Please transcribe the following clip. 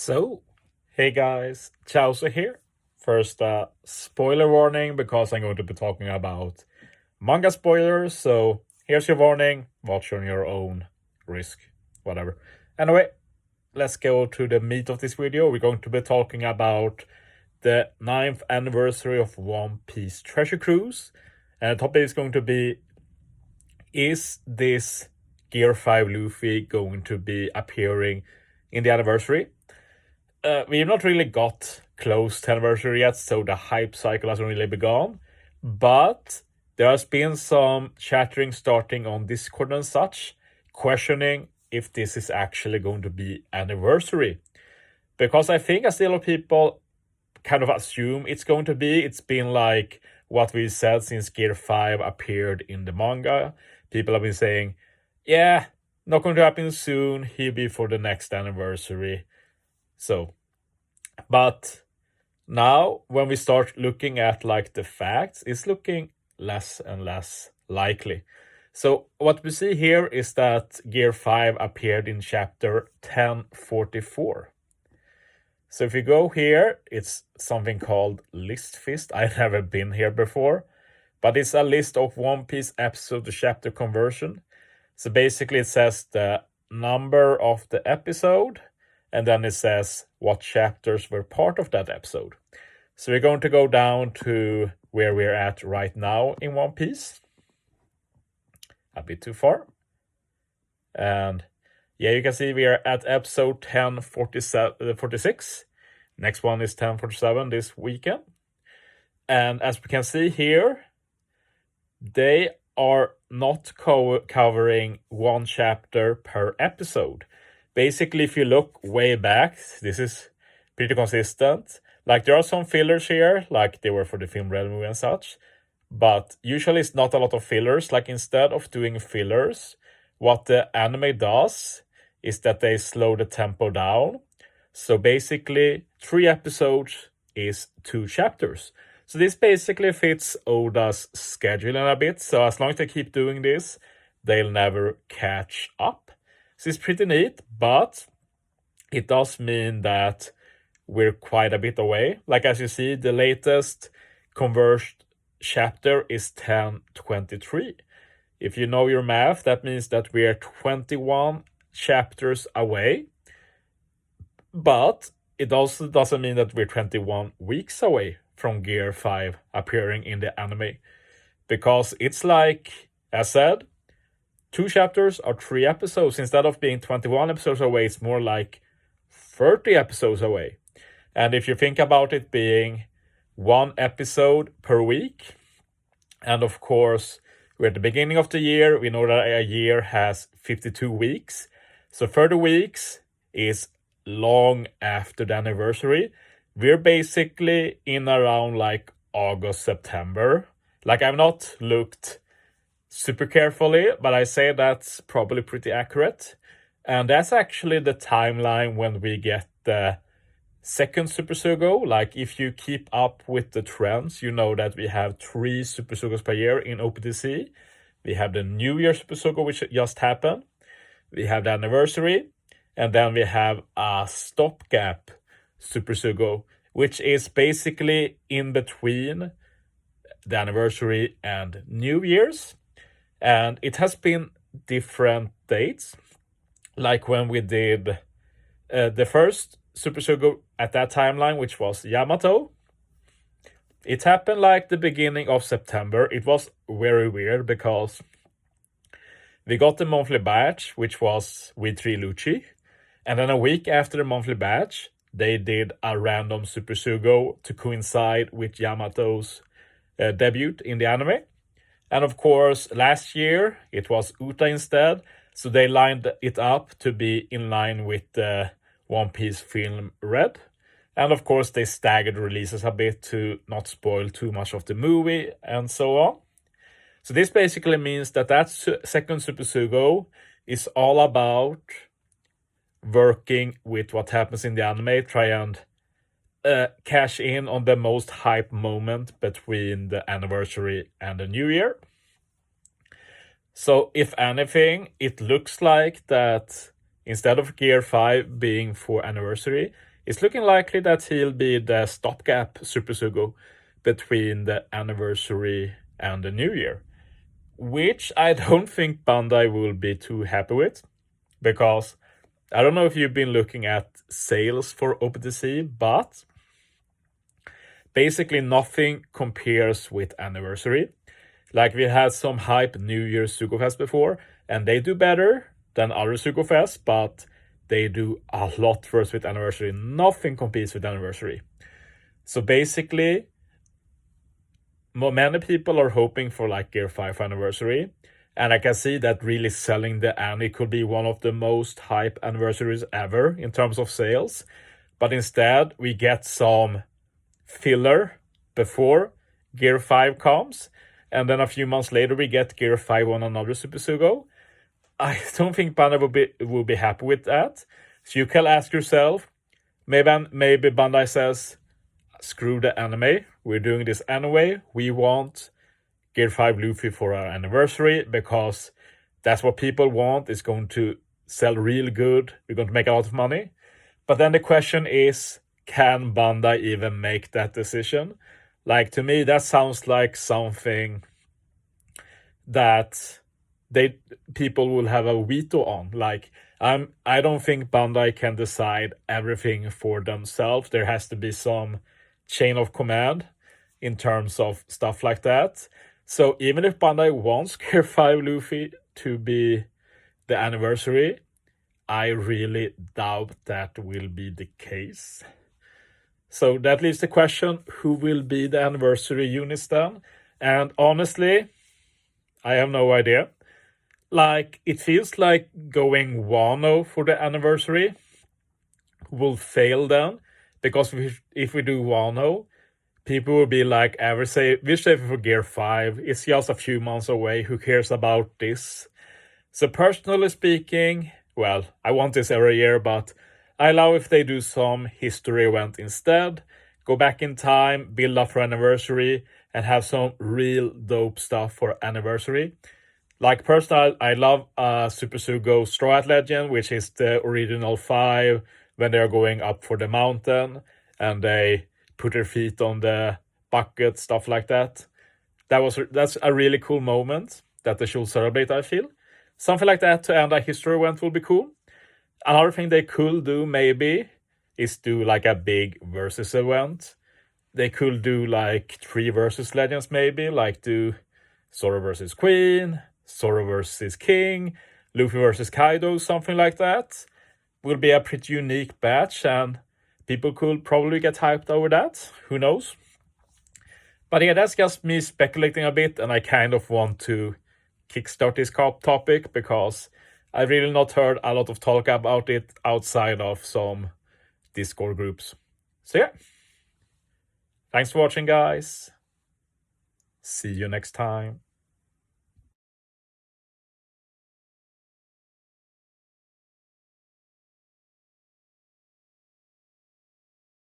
So, hey guys, Chauzu here. First, spoiler warning because I'm going to be talking about manga spoilers. So, here's your warning. Watch on your own risk, whatever. Anyway, let's go to the meat of this video. We're going to be talking about the 9th anniversary of One Piece Treasure Cruise. And the topic is going to be, is this Gear 5 Luffy going to be appearing in the anniversary? We've not really got close to anniversary yet, so the hype cycle hasn't really begun. But there has been some chattering starting on Discord and such, questioning if this is actually going to be anniversary. Because I think a lot of people kind of assume it's going to be. It's been like what we said since Gear 5 appeared in the manga. People have been saying, yeah, not going to happen soon. He'll be for the next anniversary. So, but now when we start looking at like the facts, it's looking less and less likely. So what we see here is that Gear 5 appeared in chapter 1044. So if you go here, it's something called List Fist. I've never been here before, but it's a list of One Piece episode to chapter conversion. So basically it says the number of the episode, and then it says what chapters were part of that episode. So we're going to go down to where we're at right now in One Piece. A bit too far. And yeah, you can see we are at episode 1046. Next one is 1047 this weekend. And as we can see here, they are not covering one chapter per episode. Basically, if you look way back, this is pretty consistent. Like, there are some fillers here, like they were for the film Red Movie and such. But usually it's not a lot of fillers. Like, instead of doing fillers, what the anime does is that they slow the tempo down. So basically, 3 episodes is 2 chapters. So this basically fits Oda's scheduling a bit. So as long as they keep doing this, they'll never catch up. So it's pretty neat, but it does mean that we're quite a bit away. Like, as you see, the latest converged chapter is 1023. If you know your math, that means that we are 21 chapters away. But it also doesn't mean that we're 21 weeks away from Gear 5 appearing in the anime. Because it's like, as said, 2 chapters or 3 episodes. Instead of being 21 episodes away, it's more like 30 episodes away. And if you think about it being 1 episode per week, and of course, we're at the beginning of the year, we know that a year has 52 weeks. So 30 weeks is long after the anniversary. We're basically in around like August, September. Like, I've not looked super carefully, but I say that's probably pretty accurate. And that's actually the timeline when we get the second Super Sugo. Like, if you keep up with the trends, you know that we have 3 Super Sugos per year in OPTC. We have the New Year Super Sugo, which just happened. We have the anniversary. And then we have a stopgap Super Sugo, which is basically in between the anniversary and New Year's. And it has been different dates. Like when we did the first Super Sugo at that timeline, which was Yamato. It happened like the beginning of September. It was very weird because we got the monthly batch, which was with 3 Lucci. And then a week after the monthly batch, they did a random Super Sugo to coincide with Yamato's debut in the anime. And of course, last year, it was Uta instead. So they lined it up to be in line with the One Piece film Red. And of course, they staggered releases a bit to not spoil too much of the movie and so on. So this basically means that second Super Sugo is all about working with what happens in the anime, try and cash in on the most hype moment between the anniversary and the New Year. So if anything, it looks like that instead of Gear 5 being for anniversary, it's looking likely that he'll be the stopgap Super Sugo between the anniversary and the new year, which I don't think Bandai will be too happy with, because I don't know if you've been looking at sales for OPTC, but basically nothing compares with anniversary. Like, we had some hype New Year's Sugofest before, and they do better than other Sugofest, but they do a lot worse with anniversary. Nothing competes with anniversary. So basically, many people are hoping for like Gear 5 anniversary, and I can see that really selling the Annie could be one of the most hype anniversaries ever in terms of sales. But instead, we get some filler before Gear 5 comes, and then a few months later we get Gear 5 on another Super Sugo. I don't think Bandai will be happy with that. So you can ask yourself, maybe Bandai says, screw the anime, we're doing this anyway. We want Gear 5 Luffy for our anniversary because that's what people want. It's going to sell real good. We're going to make a lot of money. But then the question is, can Bandai even make that decision? Like, to me, that sounds like something that people will have a veto on. Like, I don't think Bandai can decide everything for themselves. There has to be some chain of command in terms of stuff like that. So even if Bandai wants Gear 5 Luffy to be the anniversary, I really doubt that will be the case. So that leaves the question, who will be the anniversary units then? And honestly, I have no idea. Like, it feels like going Wano for the anniversary will fail then, because if we do Wano, people will be like, we're saving for Gear 5, it's just a few months away, who cares about this? So personally speaking, well, I want this every year, but I love if they do some history event instead, go back in time, build up for anniversary, and have some real dope stuff for anniversary. Like, personally, I love Super Sugo Straw Hat Legend, which is the original 5, when they're going up for the mountain, and they put their feet on the bucket, stuff like that. That's a really cool moment that they should celebrate, I feel. Something like that to end a history event will be cool. Another thing they could do maybe is do like a big versus event. They could do like 3 versus legends maybe, like do Zoro versus Queen, Zoro versus King, Luffy versus Kaido, something like that. Will be a pretty unique batch, and people could probably get hyped over that. Who knows? But yeah, that's just me speculating a bit, and I kind of want to kickstart this topic because I've really not heard a lot of talk about it outside of some Discord groups. So yeah, thanks for watching, guys. See you next time.